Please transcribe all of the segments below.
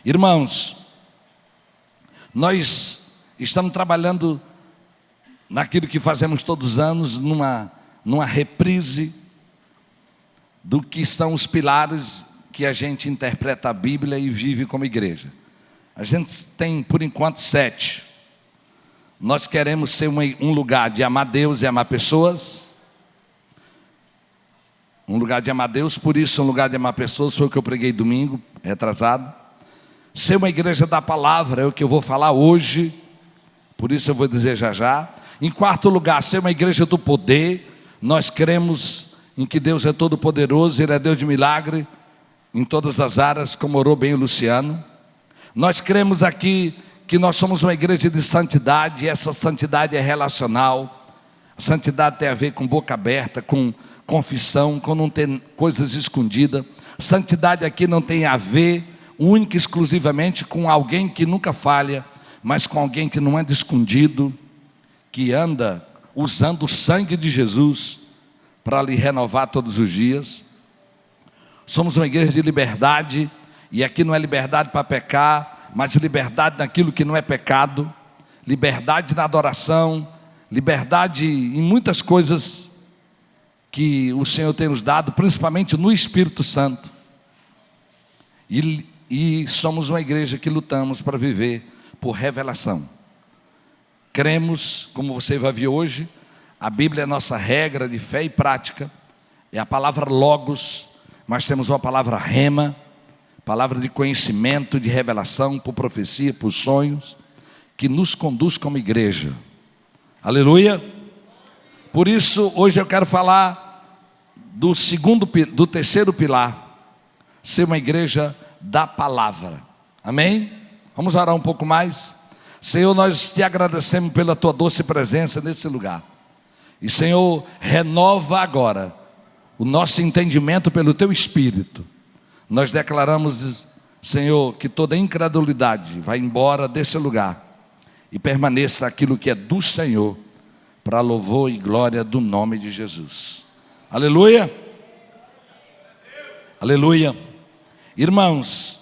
Irmãos, nós estamos trabalhando naquilo que fazemos todos os anos, numa reprise do que são os pilares que a gente interpreta a Bíblia e vive como igreja. A gente tem, por enquanto, 7. Nós queremos ser um lugar de amar Deus e amar pessoas. Um lugar de amar Deus, por isso um lugar de amar pessoas, foi o que eu preguei domingo, retrasado. Ser uma igreja da palavra é o que eu vou falar hoje, por isso eu vou dizer já já. Em quarto lugar, ser uma igreja do poder. Nós cremos em que Deus é todo poderoso, Ele é Deus de milagre, em todas as áreas, como orou bem o Luciano. Nós cremos aqui que nós somos uma igreja de santidade, e essa santidade é relacional. A santidade tem a ver com boca aberta, com confissão, com não ter coisas escondidas. Santidade aqui não tem a ver única e exclusivamente com alguém que nunca falha, mas com alguém que não anda escondido, que anda usando o sangue de Jesus para lhe renovar todos os dias. Somos uma igreja de liberdade, e aqui não é liberdade para pecar, mas liberdade naquilo que não é pecado, liberdade na adoração, liberdade em muitas coisas que o Senhor tem nos dado, principalmente no Espírito Santo. E somos uma igreja que lutamos para viver por revelação. Cremos, como você vai ver hoje, a Bíblia é nossa regra de fé e prática, é a palavra logos, mas temos uma palavra rema, palavra de conhecimento, de revelação, por profecia, por sonhos, que nos conduz como igreja. Aleluia! Por isso, hoje eu quero falar do terceiro pilar, ser uma igreja da palavra. Amém? Vamos orar um pouco mais. Senhor, nós te agradecemos pela tua doce presença nesse lugar. E Senhor, renova agora o nosso entendimento pelo teu Espírito. Nós declaramos, Senhor, que toda incredulidade vai embora desse lugar e permaneça aquilo que é do Senhor, para louvor e glória do nome de Jesus. Aleluia! Aleluia! Irmãos,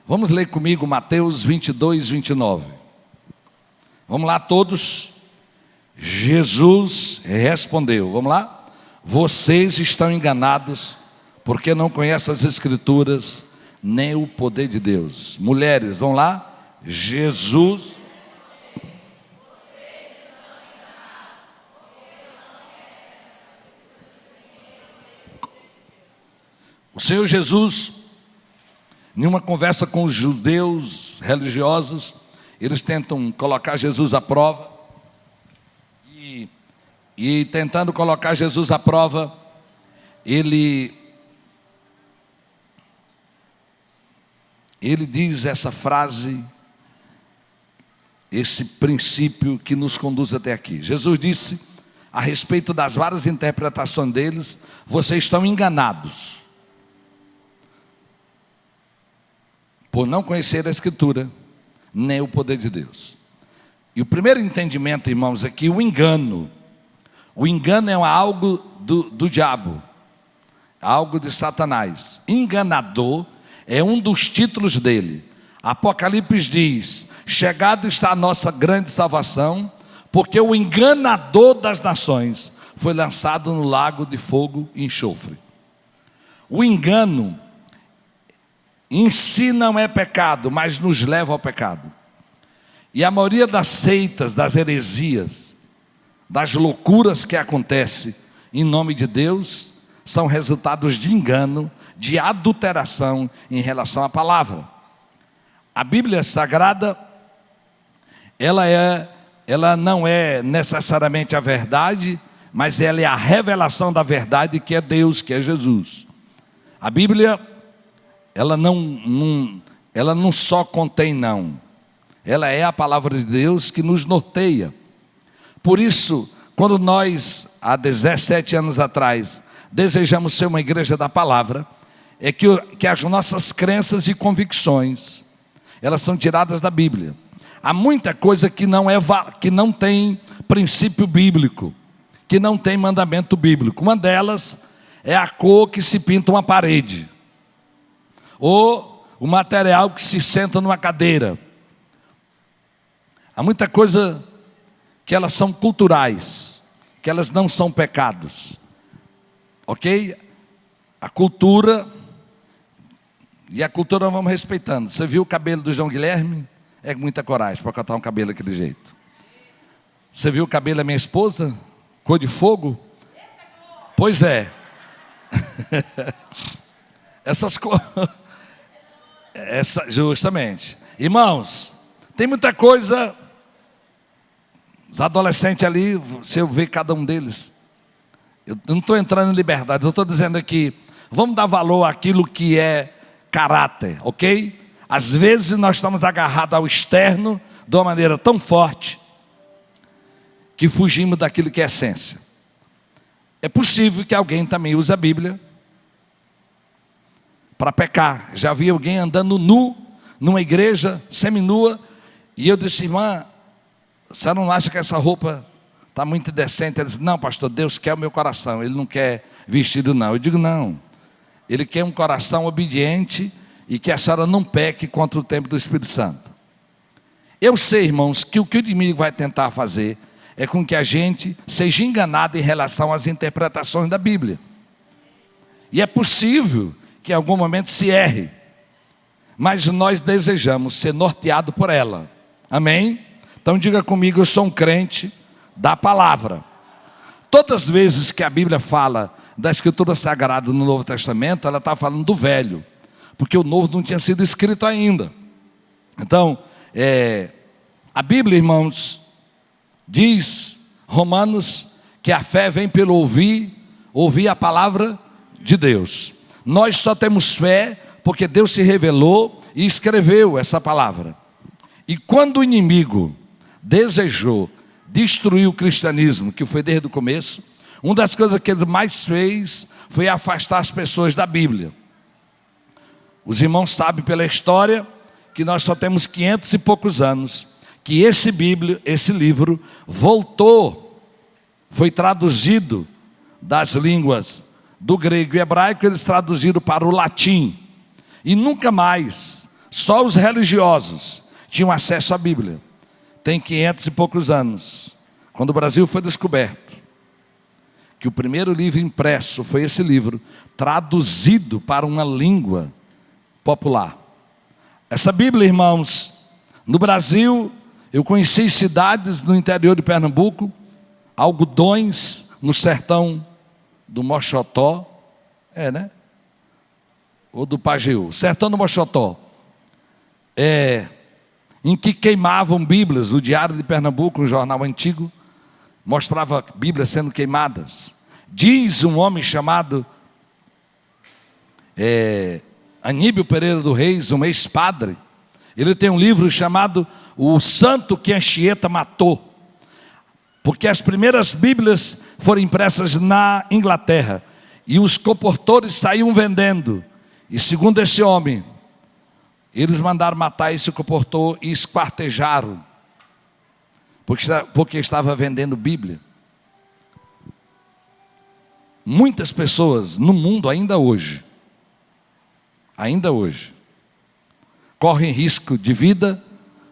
vamos ler comigo Mateus 22, 29. Vamos lá todos. Jesus respondeu, vamos lá? Vocês estão enganados, porque não conhecem as Escrituras, nem o poder de Deus. Mulheres, vamos lá? Jesus. O Senhor Jesus, em uma conversa com os judeus religiosos, eles tentam colocar Jesus à prova, e tentando colocar Jesus à prova, ele diz essa frase, esse princípio que nos conduz até aqui. Jesus disse, a respeito das várias interpretações deles, vocês estão enganados, por não conhecer a Escritura, nem o poder de Deus. E o primeiro entendimento, irmãos, é que o engano é algo do diabo, algo de Satanás. Enganador é um dos títulos dele. Apocalipse diz, chegado está a nossa grande salvação, porque o enganador das nações foi lançado no lago de fogo e enxofre. O engano em si não é pecado, mas nos leva ao pecado. E a maioria das seitas, das heresias, das loucuras que acontecem em nome de Deus, são resultados de engano, de adulteração em relação à palavra. A Bíblia Sagrada, ela não é necessariamente a verdade, mas ela é a revelação da verdade, que é Deus, que é Jesus. A Bíblia, ela não só contém não, ela é a palavra de Deus que nos norteia. Por isso, quando nós, há 17 anos atrás, desejamos ser uma igreja da palavra, é que as nossas crenças e convicções, elas são tiradas da Bíblia. Há muita coisa que não tem princípio bíblico, que não tem mandamento bíblico. Uma delas é a cor que se pinta uma parede, ou o material que se senta numa cadeira. Há muita coisa que elas são culturais, que elas não são pecados. Ok? A cultura, e a cultura nós vamos respeitando. Você viu o cabelo do João Guilherme? É com muita coragem para cortar um cabelo daquele jeito. Você viu o cabelo da minha esposa? Cor de fogo? Pois é. Essas coisas. Justamente. Irmãos, tem muita coisa. Os adolescentes ali, se eu ver cada um deles, eu não estou entrando em liberdade, eu estou dizendo aqui, vamos dar valor àquilo que é caráter, ok? Às vezes nós estamos agarrados ao externo de uma maneira tão forte que fugimos daquilo que é essência. É possível que alguém também use a Bíblia para pecar. Já vi alguém andando nu numa igreja seminua e eu disse: irmã, você não acha que essa roupa está muito indecente? Ele disse: não, pastor, Deus quer o meu coração, Ele não quer vestido não. Eu digo: não, Ele quer um coração obediente e que a senhora não peque contra o templo do Espírito Santo. Eu sei, irmãos, que o inimigo vai tentar fazer é com que a gente seja enganado em relação às interpretações da Bíblia. E é possível que em algum momento se erre, mas nós desejamos ser norteado por ela. Amém? Então diga comigo: eu sou um crente da palavra. Todas as vezes que a Bíblia fala da Escritura Sagrada no Novo Testamento, ela está falando do Velho, porque o Novo não tinha sido escrito ainda. Então, a Bíblia, irmãos, diz, Romanos, que a fé vem pelo ouvir a palavra de Deus. Nós só temos fé porque Deus se revelou e escreveu essa palavra. E quando o inimigo desejou destruir o cristianismo, que foi desde o começo, uma das coisas que ele mais fez foi afastar as pessoas da Bíblia. Os irmãos sabem pela história que nós só temos 500 e poucos anos que esse livro voltou, foi traduzido das línguas do grego e hebraico, eles traduziram para o latim, e nunca mais, só os religiosos tinham acesso à Bíblia. Tem 500 e poucos anos, quando o Brasil foi descoberto, que o primeiro livro impresso foi esse livro, traduzido para uma língua popular. Essa Bíblia, irmãos, no Brasil, eu conheci cidades no interior de Pernambuco, algodões no sertão do Moxotó, ou do Pajeú, sertão do Moxotó, em que queimavam Bíblias. O Diário de Pernambuco, um jornal antigo, mostrava Bíblias sendo queimadas. Diz um homem chamado Aníbal Pereira do Reis, um ex-padre, ele tem um livro chamado O Santo que Anchieta Matou, porque as primeiras Bíblias foram impressas na Inglaterra, e os comportores saíam vendendo, e segundo esse homem, eles mandaram matar esse comportor e esquartejaram, porque estava vendendo Bíblia. Muitas pessoas no mundo ainda hoje, correm risco de vida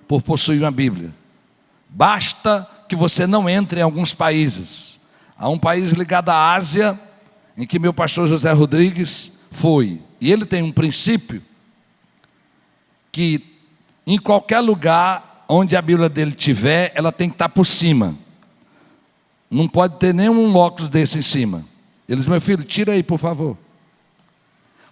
por possuir uma Bíblia. Basta que você não entre em alguns países. Há um país ligado à Ásia, em que meu pastor José Rodrigues foi, e ele tem um princípio, que em qualquer lugar onde a Bíblia dele estiver, ela tem que estar por cima, não pode ter nenhum óculos desse em cima. Ele diz: meu filho, tira aí por favor,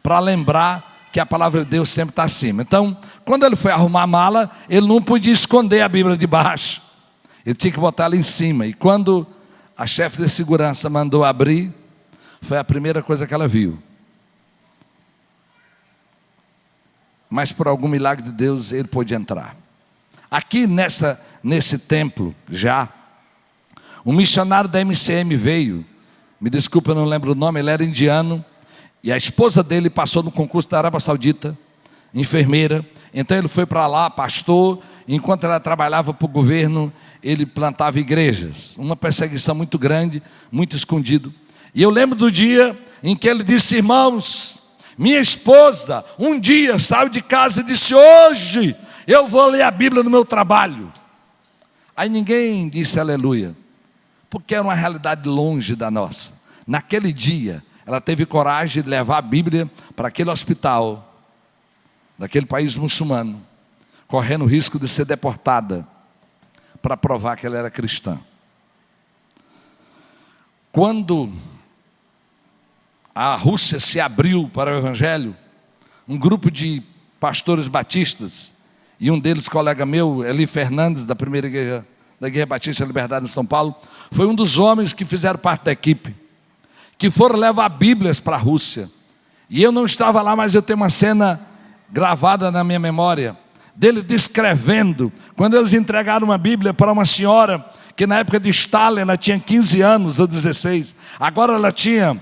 para lembrar que a palavra de Deus sempre está acima. Então, quando ele foi arrumar a mala, ele não podia esconder a Bíblia debaixo, ele tinha que botar ela em cima. E quando a chefe de segurança mandou abrir, foi a primeira coisa que ela viu. Mas por algum milagre de Deus, ele pôde entrar. Aqui nesse templo, já, um missionário da MCM veio, me desculpa, eu não lembro o nome, ele era indiano, e a esposa dele passou no concurso da Arábia Saudita, enfermeira. Então ele foi para lá, pastor. Enquanto ela trabalhava para o governo, ele plantava igrejas. Uma perseguição muito grande, muito escondido. E eu lembro do dia em que ele disse: irmãos, Minha esposa um dia saiu de casa e disse: hoje eu vou ler a Bíblia no meu trabalho. Aí ninguém disse aleluia, porque era uma realidade longe da nossa. Naquele dia ela teve coragem de levar a Bíblia para aquele hospital daquele país muçulmano, correndo o risco de ser deportada, para provar que ela era cristã. Quando a Rússia se abriu para o Evangelho, um grupo de pastores batistas, e um deles, colega meu, Eli Fernandes, da primeira igreja, da Igreja Batista da Liberdade em São Paulo, foi um dos homens que fizeram parte da equipe, que foram levar Bíblias para a Rússia. E eu não estava lá, mas eu tenho uma cena gravada na minha memória, dele descrevendo, quando eles entregaram uma Bíblia para uma senhora, que na época de Stalin ela tinha 15 anos ou 16, agora ela tinha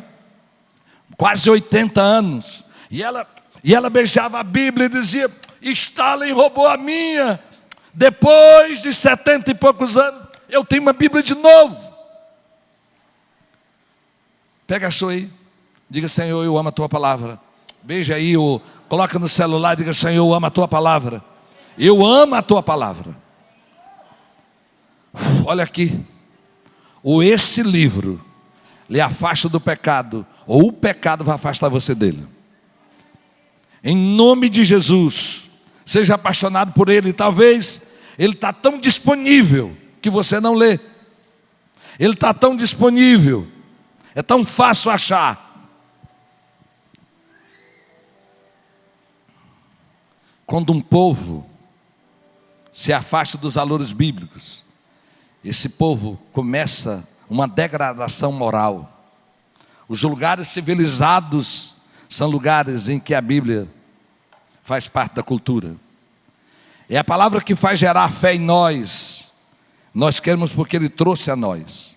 quase 80 anos, e ela beijava a Bíblia e dizia: Stalin roubou a minha, depois de 70 e poucos anos, eu tenho uma Bíblia de novo. Pega a sua aí, diga: Senhor, eu amo a tua palavra. Beija aí, ou coloca no celular, diga: Senhor, eu amo a tua palavra. Eu amo a tua palavra. Olha aqui, ou esse livro lhe afasta do pecado, ou o pecado vai afastar você dele. Em nome de Jesus, seja apaixonado por ele. Talvez ele está tão disponível que você não lê. Ele está tão disponível, é tão fácil achar. Quando um povo se afasta dos valores bíblicos, esse povo começa uma degradação moral. Os lugares civilizados são lugares em que a Bíblia faz parte da cultura. É a palavra que faz gerar fé em nós. Nós queremos porque Ele trouxe a nós.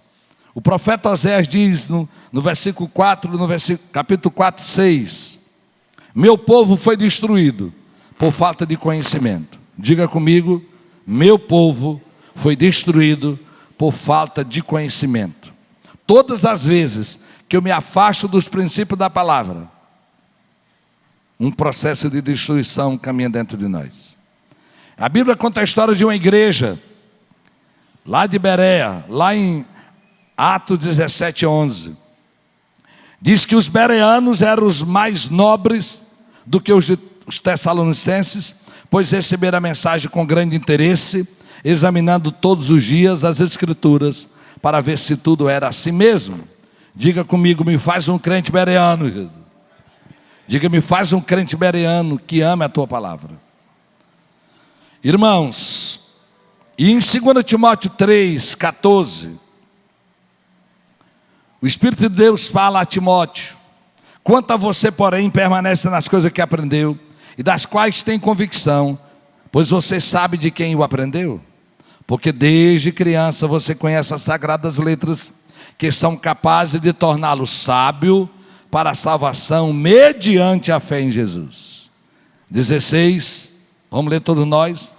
O profeta Oséias diz no versículo 4, capítulo 4, 6: meu povo foi destruído por falta de conhecimento. Diga comigo: meu povo foi destruído por falta de conhecimento. Todas as vezes que eu me afasto dos princípios da palavra, um processo de destruição caminha dentro de nós. A Bíblia conta a história de uma igreja lá de Bereia, lá em Atos 17, 11. Diz que os bereanos eram os mais nobres do que os tessalonicenses, pois receberam a mensagem com grande interesse, examinando todos os dias as Escrituras, para ver se tudo era assim mesmo. Diga comigo: me faz um crente bereano, Jesus. Diga: me faz um crente bereano que ama a tua palavra. Irmãos, e em 2 Timóteo 3, 14, o Espírito de Deus fala a Timóteo: quanto a você, porém, permanece nas coisas que aprendeu, e das quais tem convicção, pois você sabe de quem o aprendeu, porque desde criança você conhece as sagradas letras, que são capazes de torná-lo sábio para a salvação mediante a fé em Jesus. 16, vamos ler todos nós.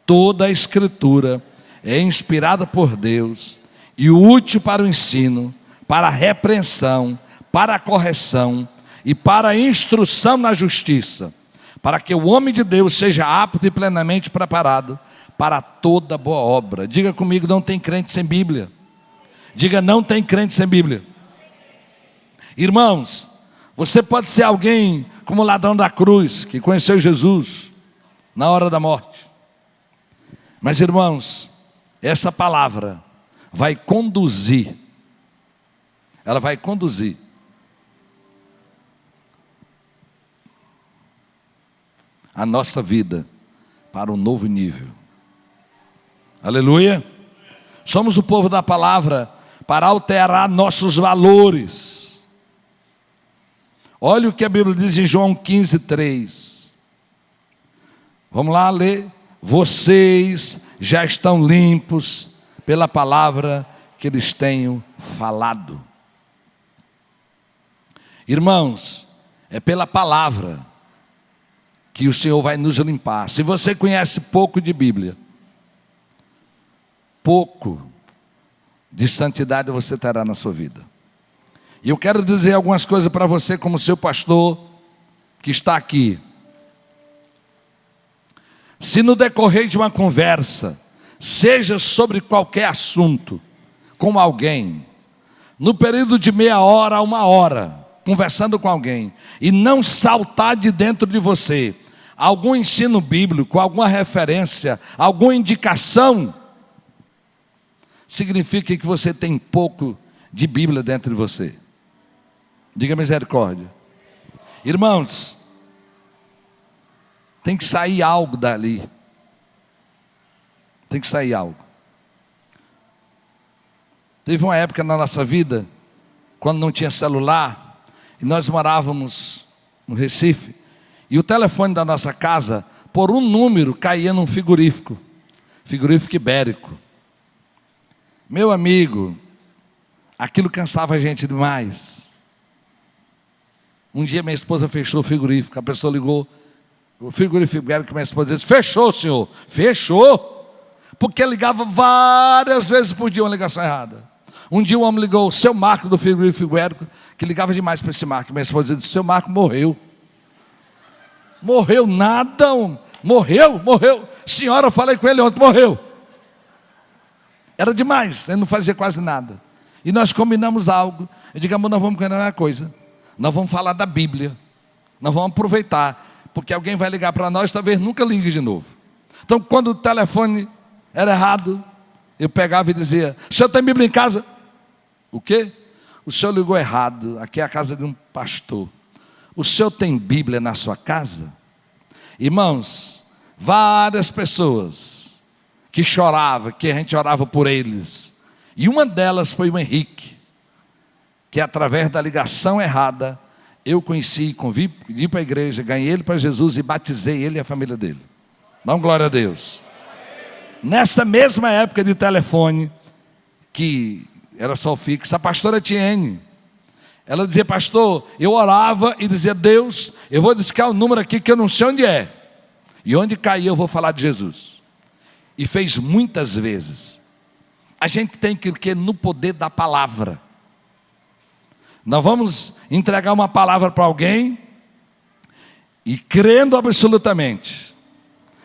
Toda a Escritura é inspirada por Deus e útil para o ensino, para a repreensão, para a correção e para a instrução na justiça, para que o homem de Deus seja apto e plenamente preparado para toda boa obra. Diga comigo: não tem crente sem Bíblia. Diga: não tem crente sem Bíblia. Irmãos, você pode ser alguém como o ladrão da cruz, que conheceu Jesus na hora da morte. Mas, irmãos, essa palavra vai conduzir, ela vai conduzir a nossa vida para um novo nível. Aleluia. Somos o povo da palavra para alterar nossos valores. Olha o que a Bíblia diz em João 15, 3. Vamos lá ler. Vocês já estão limpos pela palavra que lhes tenho falado. Irmãos, é pela palavra que o Senhor vai nos limpar. Se você conhece pouco de Bíblia, pouco de santidade você terá na sua vida. E eu quero dizer algumas coisas para você como seu pastor, que está aqui, se no decorrer de uma conversa, seja sobre qualquer assunto, com alguém, no período de meia hora a uma hora, conversando com alguém, e não saltar de dentro de você algum ensino bíblico, alguma referência, alguma indicação, significa que você tem pouco de Bíblia dentro de você. Diga misericórdia. Irmãos, tem que sair algo dali. Tem que sair algo. Teve uma época na nossa vida, quando não tinha celular, e nós morávamos no Recife, e o telefone da nossa casa, por um número, caía num frigorífico ibérico. Meu amigo, aquilo cansava a gente demais. Um dia minha esposa fechou o frigorífico, a pessoa ligou, o frigorífico ibérico, minha esposa disse: fechou, senhor, fechou, porque ligava várias vezes por dia uma ligação errada. Um dia o homem ligou, o seu Marco do frigorífico ibérico, que ligava demais para esse Marco, minha esposa disse: o seu Marco morreu. Morreu nada, morreu. Senhora, eu falei com ele ontem, morreu. Era demais, ele não fazia quase nada. E nós combinamos algo. Eu digo: amor, nós vamos combinar uma coisa. Nós vamos falar da Bíblia. Nós vamos aproveitar, porque alguém vai ligar para nós, talvez nunca ligue de novo. Então, quando o telefone era errado, eu pegava e dizia: o senhor tem Bíblia em casa? O quê? O senhor ligou errado, aqui é a casa de um pastor. O senhor tem Bíblia na sua casa? Irmãos, várias pessoas que choravam, que a gente orava por eles, e uma delas foi o Henrique, que através da ligação errada, eu conheci, convidi para a igreja, ganhei ele para Jesus e batizei ele e a família dele. Dá uma glória a Deus. Nessa mesma época de telefone, que era só fixo, a pastora Tiene, ela dizia: pastor, eu orava e dizia: Deus, eu vou discar o número aqui que eu não sei onde é, e onde cair eu vou falar de Jesus. E fez muitas vezes. A gente tem que crer no poder da palavra. Nós vamos entregar uma palavra para alguém e crendo absolutamente,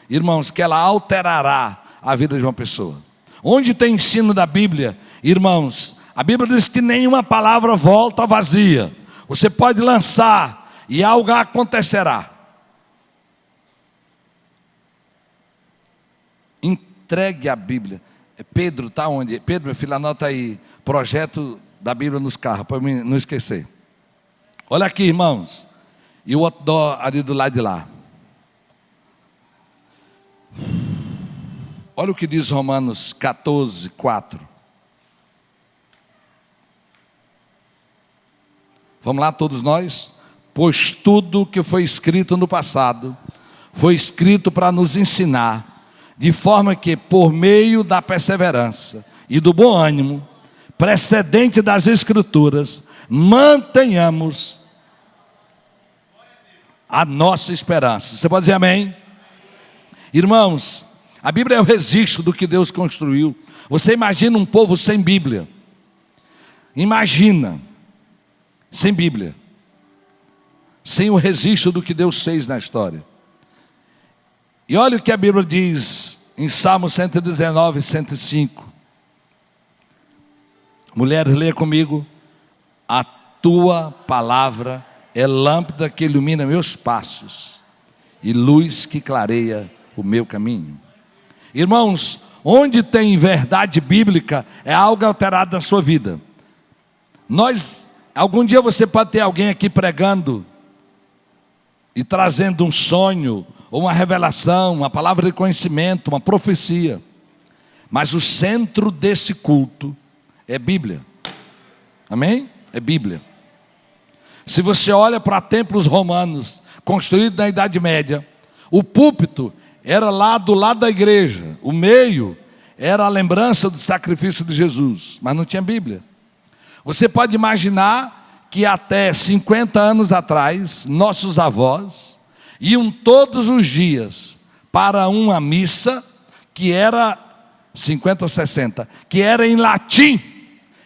irmãos, que ela alterará a vida de uma pessoa. Onde tem ensino da Bíblia, irmãos, a Bíblia diz que nenhuma palavra volta vazia. Você pode lançar e algo acontecerá. Entregue a Bíblia. Pedro, está onde? Pedro, meu filho, anota aí. Projeto da Bíblia nos carros, para eu não esquecer. Olha aqui, irmãos. E o outdoor ali do lado de lá. Olha o que diz Romanos 14, 4. Vamos lá, todos nós? Pois tudo que foi escrito no passado, foi escrito para nos ensinar, de forma que, por meio da perseverança e do bom ânimo, precedente das Escrituras, mantenhamos a nossa esperança. Você pode dizer amém? Irmãos, a Bíblia é o registro do que Deus construiu. Você imagina um povo sem Bíblia. Imagina. Sem Bíblia, sem o registro do que Deus fez na história. E olha o que a Bíblia diz em Salmo 119, 105. Mulheres, leia comigo. A tua palavra é lâmpada que ilumina meus passos e luz que clareia o meu caminho. Irmãos, onde tem verdade bíblica, é algo alterado na sua vida. Algum dia você pode ter alguém aqui pregando e trazendo um sonho, ou uma revelação, uma palavra de conhecimento, uma profecia. Mas o centro desse culto é Bíblia. Amém? É Bíblia. Se você olha para templos romanos, construídos na Idade Média, o púlpito era lá do lado da igreja, o meio era a lembrança do sacrifício de Jesus, mas não tinha Bíblia. Você pode imaginar que até 50 anos atrás, nossos avós iam todos os dias para uma missa que era 50 ou 60, que era em latim.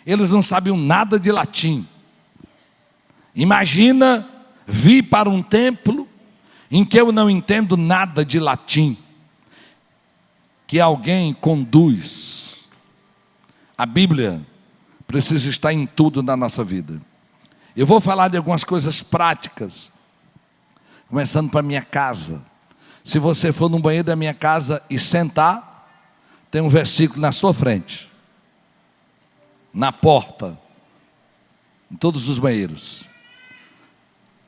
Eles não sabiam nada de latim. Imagina vir para um templo em que eu não entendo nada de latim, que alguém conduz. A Bíblia precisa estar em tudo na nossa vida. Eu vou falar de algumas coisas práticas, começando para a minha casa. Se você for no banheiro da minha casa e sentar, tem um versículo na sua frente, na porta, em todos os banheiros.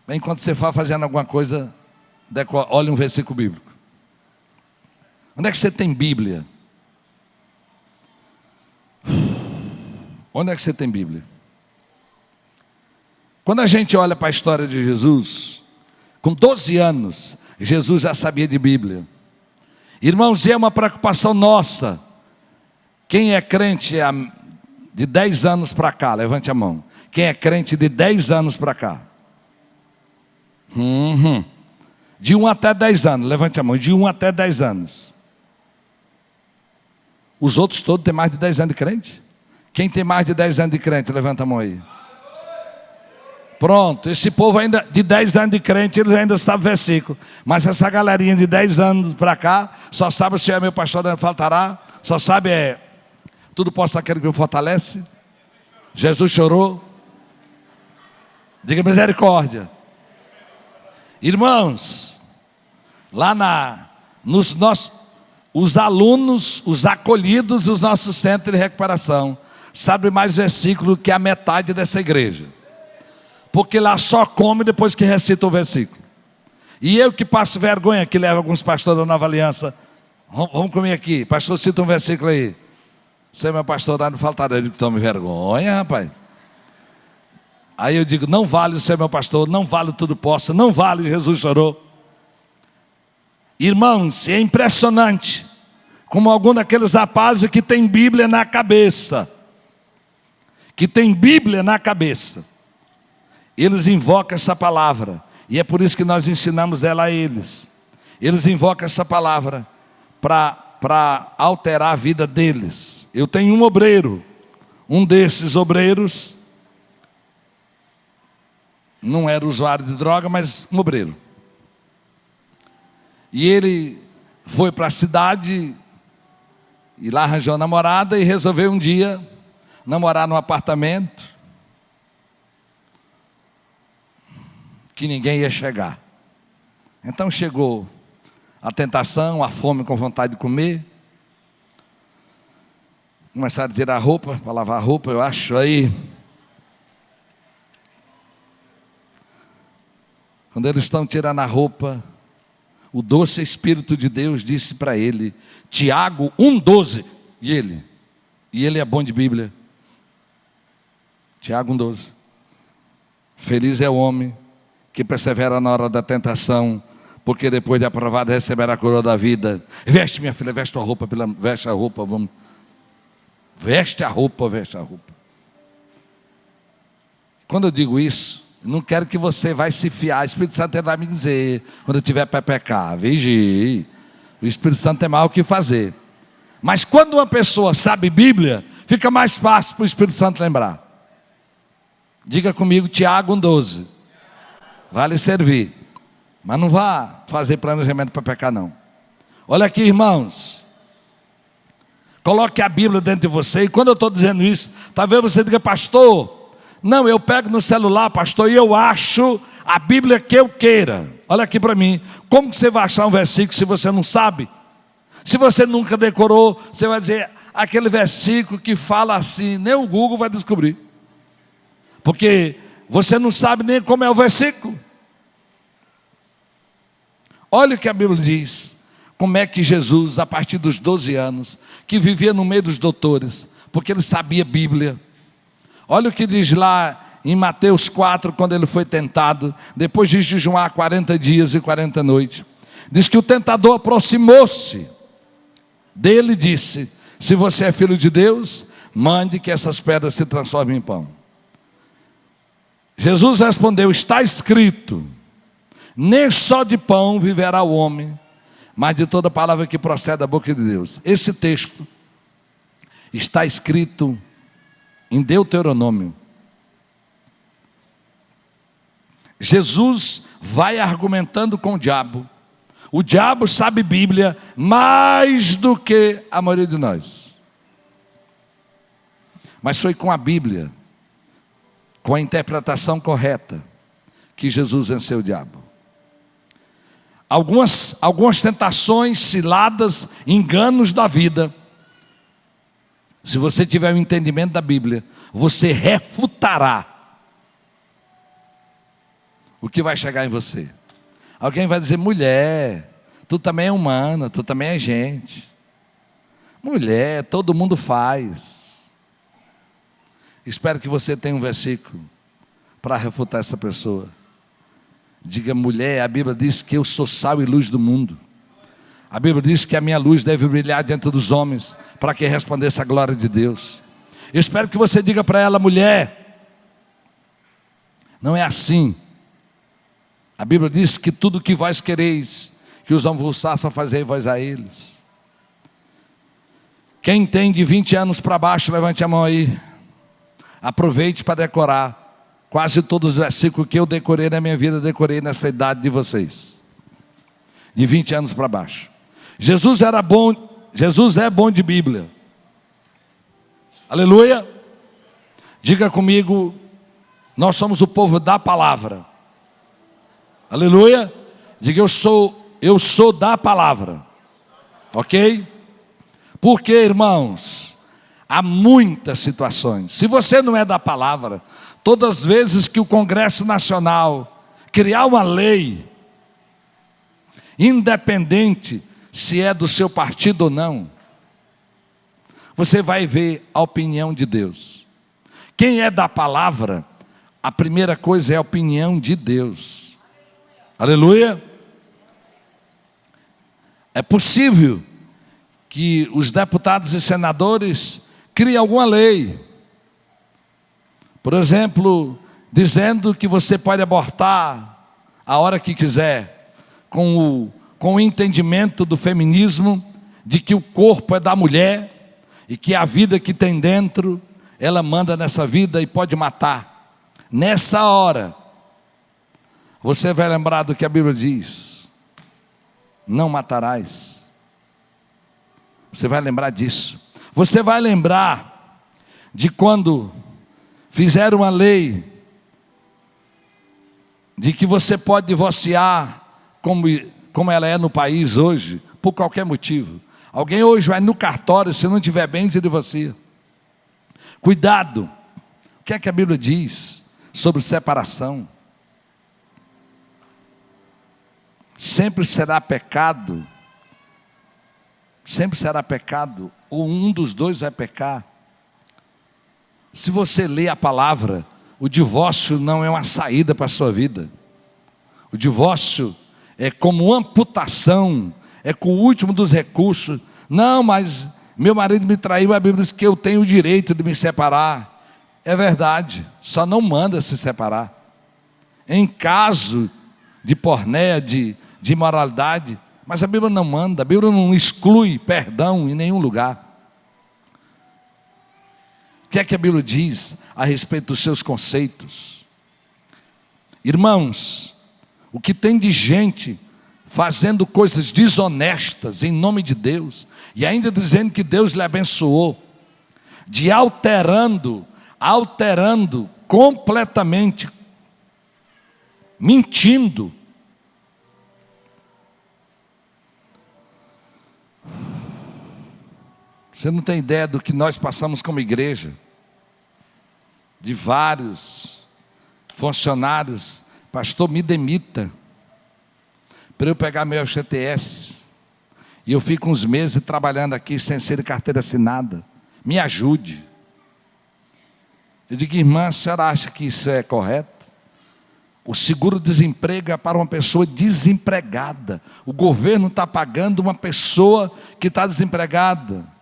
Enquanto você for fazendo alguma coisa, olhe um versículo bíblico. Onde é que você tem Bíblia? Onde é que você tem Bíblia? Quando a gente olha para a história de Jesus, com 12 anos, Jesus já sabia de Bíblia. Irmãos, e é uma preocupação nossa. Quem é crente de 10 anos para cá? Levante a mão. Quem é crente de 10 anos para cá? De 1 até 10 anos, levante a mão. De 1 até 10 anos. Os outros todos têm mais de 10 anos de crente? Quem tem mais de 10 anos de crente, levanta a mão aí. Pronto, esse povo ainda de 10 anos de crente, eles ainda sabem versículo. Mas essa galerinha de 10 anos para cá, só sabe se é meu pastor não faltará. Só sabe tudo posso naquele que me fortalece. Jesus chorou. Diga misericórdia. Irmãos, lá os alunos, os acolhidos dos nossos centros de recuperação, sabem mais versículo que a metade dessa igreja. Porque lá só come depois que recita o versículo. E eu que passo vergonha, que levo alguns pastores da Nova Aliança, vamos comer aqui, pastor, cita um versículo aí. Você é meu pastor, não faltará. Eu digo, tome vergonha, rapaz. Aí eu digo, não vale ser meu pastor, não vale tudo possa, não vale, Jesus chorou. Irmãos, é impressionante como algum daqueles rapazes que tem Bíblia na cabeça, eles invocam essa palavra, e é por isso que nós ensinamos ela a eles. Eles invocam essa palavra para alterar a vida deles. Eu tenho um obreiro, um desses obreiros, não era usuário de droga, mas um obreiro. E ele foi para a cidade, e lá arranjou uma namorada, e resolveu um dia namorar num apartamento, que ninguém ia chegar. Então chegou a tentação, a fome com vontade de comer. Começaram a tirar a roupa, para lavar a roupa, eu acho aí. Quando eles estão tirando a roupa, o doce Espírito de Deus disse para ele, Tiago 1,12, e ele é bom de Bíblia. Tiago 1,12. Feliz é o homem que persevera na hora da tentação, porque depois de aprovado receberá a coroa da vida. Veste, minha filha, veste a roupa, veste a roupa, vamos. Veste a roupa. Quando eu digo isso, eu não quero que você vai se fiar. O Espírito Santo vai me dizer, quando eu tiver para pecar, vigie. O Espírito Santo tem mais o que fazer. Mas quando uma pessoa sabe Bíblia, fica mais fácil para o Espírito Santo lembrar. Diga comigo, Tiago 1,12. Vale servir, mas não vá fazer planejamento para pecar não. Olha aqui, irmãos, coloque a Bíblia dentro de você. E quando eu estou dizendo isso, talvez você diga, pastor, não, eu pego no celular, pastor, e eu acho a Bíblia que eu queira. Olha aqui para mim, como que você vai achar um versículo se você não sabe? Se você nunca decorou, você vai dizer, aquele versículo que fala assim, nem o Google vai descobrir, porque você não sabe nem como é o versículo. Olha o que a Bíblia diz. Como é que Jesus, a partir dos 12 anos, que vivia no meio dos doutores, porque ele sabia Bíblia. Olha o que diz lá em Mateus 4, quando ele foi tentado, depois de jejuar 40 dias e 40 noites. Diz que o tentador aproximou-se dele e disse, se você é filho de Deus, mande que essas pedras se transformem em pão. Jesus respondeu, está escrito, nem só de pão viverá o homem, mas de toda palavra que procede da boca de Deus. Esse texto está escrito em Deuteronômio. Jesus vai argumentando com o diabo. O diabo sabe Bíblia mais do que a maioria de nós. Mas foi com a Bíblia, com a interpretação correta, que Jesus venceu o diabo. Algumas tentações, ciladas, enganos da vida, se você tiver um entendimento da Bíblia, você refutará o que vai chegar em você. Alguém vai dizer: mulher, tu também é humana, tu também é gente. Mulher, todo mundo faz. Espero que você tenha um versículo para refutar essa pessoa. Diga: mulher, a Bíblia diz que eu sou sal e luz do mundo. A Bíblia diz que a minha luz deve brilhar diante dos homens, para que resplandeça a glória de Deus. Eu espero que você diga para ela: mulher, não é assim. A Bíblia diz que tudo que vós quereis que os homens vos façam, fazei vós a eles. Quem tem de 20 anos para baixo, levante a mão aí. Aproveite para decorar. Quase todos os versículos que eu decorei na minha vida, decorei nessa idade de vocês, de 20 anos para baixo. Jesus é bom de Bíblia. Aleluia. Diga comigo: nós somos o povo da palavra. Aleluia. Diga: eu sou da palavra. Ok? Porque, irmãos, há muitas situações. Se você não é da palavra, todas as vezes que o Congresso Nacional criar uma lei, independente se é do seu partido ou não, você vai ver a opinião de Deus. Quem é da palavra, a primeira coisa é a opinião de Deus. Aleluia. É possível que os deputados e senadores criem alguma lei, por exemplo, dizendo que você pode abortar a hora que quiser, com o entendimento do feminismo, de que o corpo é da mulher, e que a vida que tem dentro, ela manda nessa vida e pode matar. Nessa hora, você vai lembrar do que a Bíblia diz: não matarás. Você vai lembrar disso. Você vai lembrar de quando fizeram uma lei de que você pode divorciar, como ela é no país hoje, por qualquer motivo. Alguém hoje vai no cartório, se não estiver bem, se divorcia. Cuidado. O que é que a Bíblia diz sobre separação? Sempre será pecado. Sempre será pecado, ou um dos dois vai pecar. Se você lê a palavra, o divórcio não é uma saída para a sua vida. O divórcio é como amputação, é com o último dos recursos. Não, mas meu marido me traiu, a Bíblia diz que eu tenho o direito de me separar. É verdade, só não manda se separar. Em caso de pornéia, de imoralidade, mas a Bíblia não manda, a Bíblia não exclui perdão em nenhum lugar. O que é que a Bíblia diz a respeito dos seus conceitos? Irmãos, o que tem de gente fazendo coisas desonestas em nome de Deus, e ainda dizendo que Deus lhe abençoou, de alterando completamente, mentindo. Você não tem ideia do que nós passamos como igreja, de vários funcionários: pastor, me demita, para eu pegar meu FGTS, e eu fico uns meses trabalhando aqui sem ser de carteira assinada, me ajude. Eu digo: irmã, a senhora acha que isso é correto? O seguro-desemprego é para uma pessoa desempregada. O governo está pagando uma pessoa que está desempregada.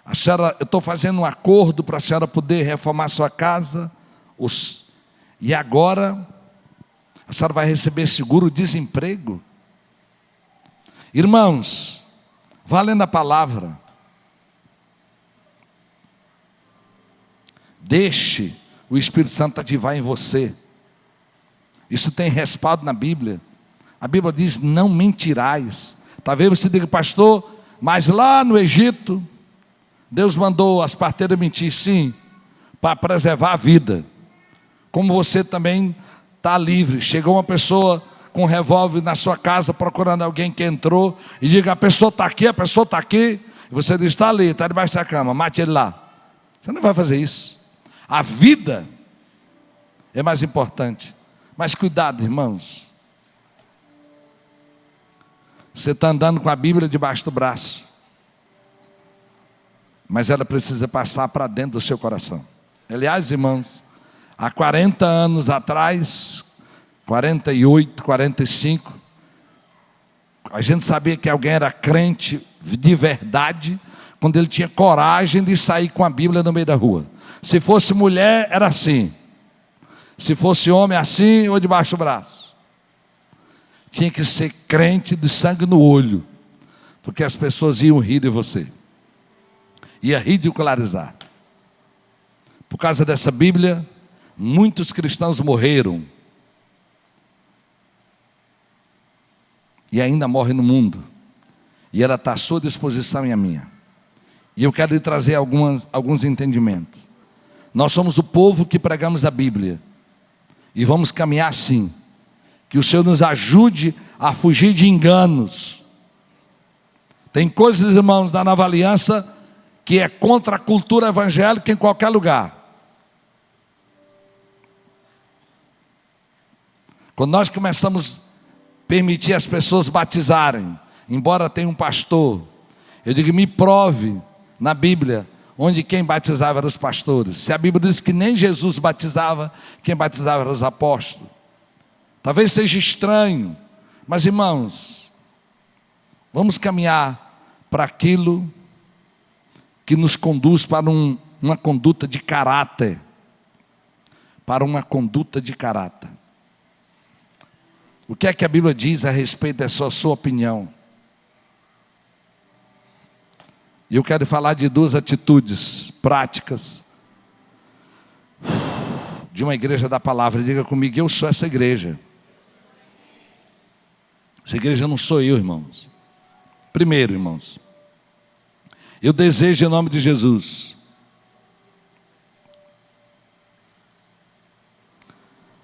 A senhora, eu estou fazendo um acordo para a senhora poder reformar sua casa, e agora a senhora vai receber seguro-desemprego. Irmãos, valendo a palavra, deixe o Espírito Santo ativar em você Isso tem respaldo na Bíblia. A Bíblia diz: não mentirás. Talvez você diga: pastor, mas lá no Egito Deus mandou as parteiras mentir. Sim, para preservar a vida. Como você também está livre. Chegou uma pessoa com um revólver na sua casa procurando alguém que entrou, e diga: a pessoa está aqui, a pessoa está aqui. E você diz: está ali, está debaixo da cama, mate ele lá. Você não vai fazer isso. A vida é mais importante. Mas cuidado, irmãos. Você está andando com a Bíblia debaixo do braço, mas ela precisa passar para dentro do seu coração. Aliás, irmãos, há 40 anos atrás, 48, 45, a gente sabia que alguém era crente de verdade quando ele tinha coragem de sair com a Bíblia no meio da rua. Se fosse mulher, era assim. Se fosse homem, assim ou debaixo do braço. Tinha que ser crente de sangue no olho, porque as pessoas iam rir de você, ia ridicularizar. Por causa dessa Bíblia, muitos cristãos morreram e ainda morrem no mundo, e ela está à sua disposição e à minha. E eu quero lhe trazer alguns entendimentos. Nós somos o povo que pregamos a Bíblia, e vamos caminhar assim. Que o Senhor nos ajude a fugir de enganos. Tem coisas, irmãos, da Nova Aliança que é contra a cultura evangélica em qualquer lugar. Quando nós começamos a permitir as pessoas batizarem, embora tenha um pastor, eu digo: me prove na Bíblia onde quem batizava eram os pastores. Se a Bíblia diz que nem Jesus batizava, quem batizava eram os apóstolos. Talvez seja estranho, mas irmãos, vamos caminhar para aquilo que nos conduz para uma conduta de caráter. Para uma conduta de caráter. O que é que a Bíblia diz a respeito dessa sua opinião? E eu quero falar de duas atitudes práticas de uma igreja da palavra. Diga comigo: eu sou essa igreja. Essa igreja não sou eu, irmãos. Primeiro, irmãos, eu desejo em nome de Jesus.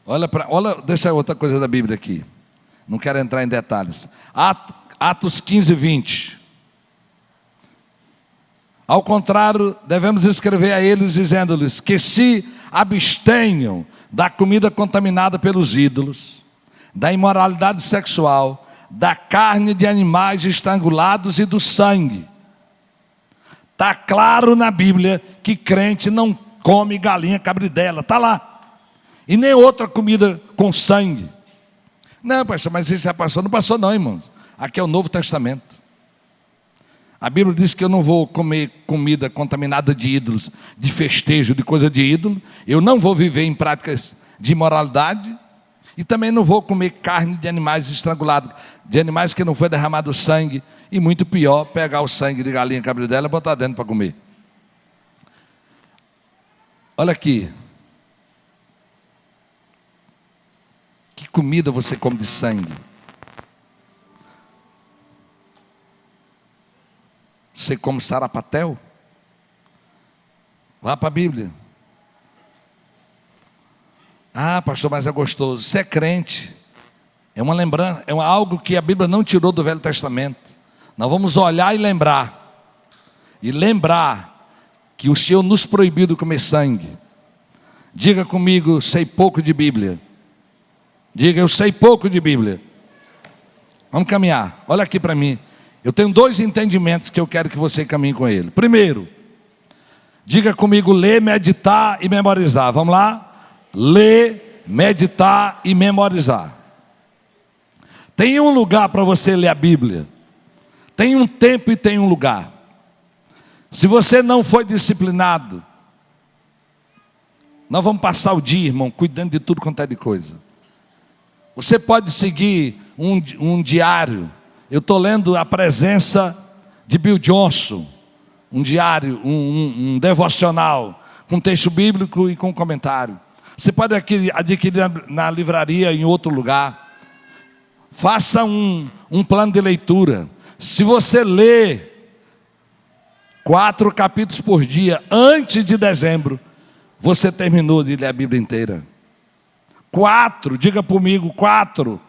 Olha, deixa outra coisa da Bíblia aqui. Não quero entrar em detalhes. Atos 15, 20. Ao contrário, devemos escrever a eles, dizendo-lhes que se abstenham da comida contaminada pelos ídolos, da imoralidade sexual, da carne de animais estrangulados e do sangue. Está claro na Bíblia que crente não come galinha cabridela, está lá. E nem outra comida com sangue. Não, pastor, mas isso já passou. Não passou não, irmãos. Aqui é o Novo Testamento. A Bíblia diz que eu não vou comer comida contaminada de ídolos, de festejo, de coisa de ídolo. Eu não vou viver em práticas de imoralidade. E também não vou comer carne de animais estrangulados, de animais que não foi derramado sangue. E muito pior, pegar o sangue de galinha cabridela e botar dentro para comer. Olha aqui. Que comida você come de sangue? Você come sarapatel? Vá para a Bíblia. Ah, pastor, mas é gostoso. Você é crente. É uma lembrança, é algo que a Bíblia não tirou do Velho Testamento. Nós vamos olhar e lembrar. E lembrar que o Senhor nos proibiu de comer sangue. Diga comigo: sei pouco de Bíblia. Diga: eu sei pouco de Bíblia. Vamos caminhar. Olha aqui para mim. Eu tenho dois entendimentos que eu quero que você caminhe com ele. Primeiro, diga comigo: ler, meditar e memorizar. Vamos lá? Ler, meditar e memorizar. Tem um lugar para você ler a Bíblia. Tem um tempo e tem um lugar. Se você não foi disciplinado, nós vamos passar o dia, irmão, cuidando de tudo quanto é de coisa. Você pode seguir um diário. Eu estou lendo A Presença de Bill Johnson. Um diário, um devocional, com texto bíblico e com comentário. Você pode adquirir na livraria, em outro lugar. Faça um plano de leitura. Se você lê 4 capítulos por dia, antes de dezembro, você terminou de ler a Bíblia inteira. 4, diga comigo, 4.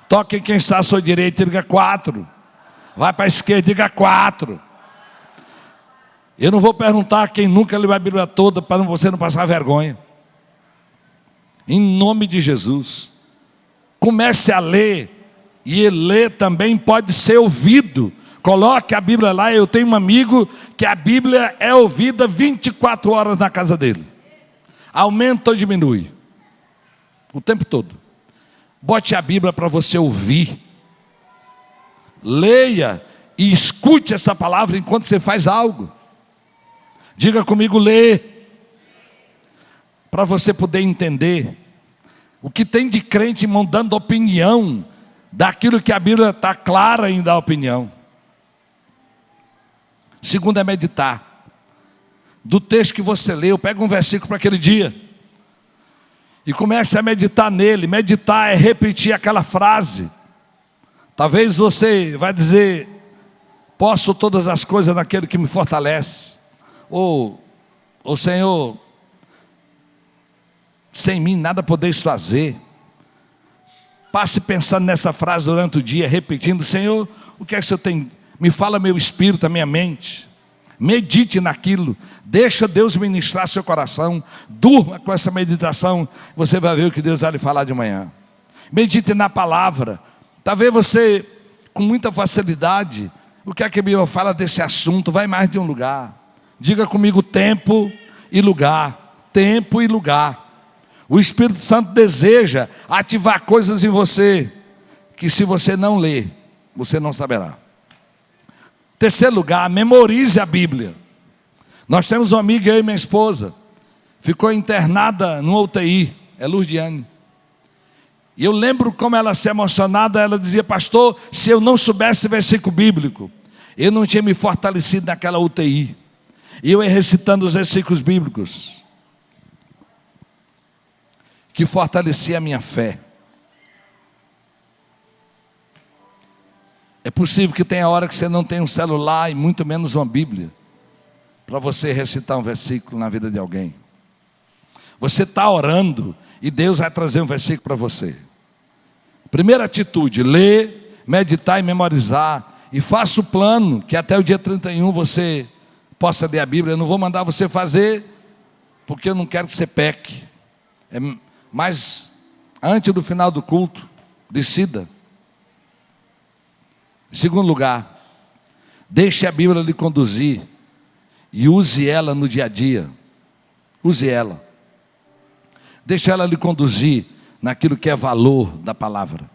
Toque quem está à sua direita, diga 4. Vai para a esquerda, diga 4. Eu não vou perguntar quem nunca leu a Bíblia toda, para você não passar vergonha. Em nome de Jesus. Comece a ler. E ler também pode ser ouvido. Coloque a Bíblia lá. Eu tenho um amigo que a Bíblia é ouvida 24 horas na casa dele. Aumenta ou diminui? O tempo todo. Bote a Bíblia para você ouvir. Leia e escute essa palavra enquanto você faz algo. Diga comigo, lê. Para você poder entender. O que tem de crente, irmão, dando opinião daquilo que a Bíblia está clara em dar opinião. Segundo é meditar. Do texto que você leu, pega um versículo para aquele dia e comece a meditar nele. Meditar é repetir aquela frase. Talvez você vai dizer: posso todas as coisas naquele que me fortalece. Ou Senhor, sem mim nada podeis fazer. Passe pensando nessa frase durante o dia, repetindo: Senhor, o que é que o Senhor tem? Me fala meu espírito, a minha mente. Medite naquilo. Deixa Deus ministrar seu coração. Durma com essa meditação. Você vai ver o que Deus vai lhe falar de manhã. Medite na palavra. Talvez você, com muita facilidade, o que é que a Bíblia fala desse assunto? Vai mais de um lugar. Diga comigo, tempo e lugar. Tempo e lugar. O Espírito Santo deseja ativar coisas em você que, se você não ler, você não saberá. Terceiro lugar, memorize a Bíblia. Nós temos uma amiga, eu e minha esposa, ficou internada no UTI, é Lourdiane. E eu lembro como ela se emocionada, ela dizia: pastor, se eu não soubesse versículo bíblico, eu não tinha me fortalecido naquela UTI. E eu ia recitando os versículos bíblicos, que fortalecia a minha fé. É possível que tenha hora que você não tenha um celular e muito menos uma Bíblia para você recitar um versículo na vida de alguém. Você está orando e Deus vai trazer um versículo para você. Primeira atitude: ler, meditar e memorizar. E faça o plano que até o dia 31 você possa ler a Bíblia. Eu não vou mandar você fazer, porque eu não quero que você peque. Mas antes do final do culto, decida. Em segundo lugar, deixe a Bíblia lhe conduzir e use ela no dia a dia. Use ela. Deixe ela lhe conduzir naquilo que é valor da palavra.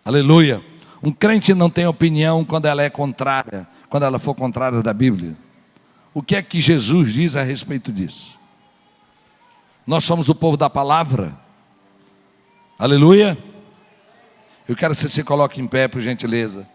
Aleluia. Um crente não tem opinião quando ela é contrária, quando ela for contrária da Bíblia. O que é que Jesus diz a respeito disso? Nós somos o povo da palavra. Aleluia. Eu quero que você se coloque em pé, por gentileza.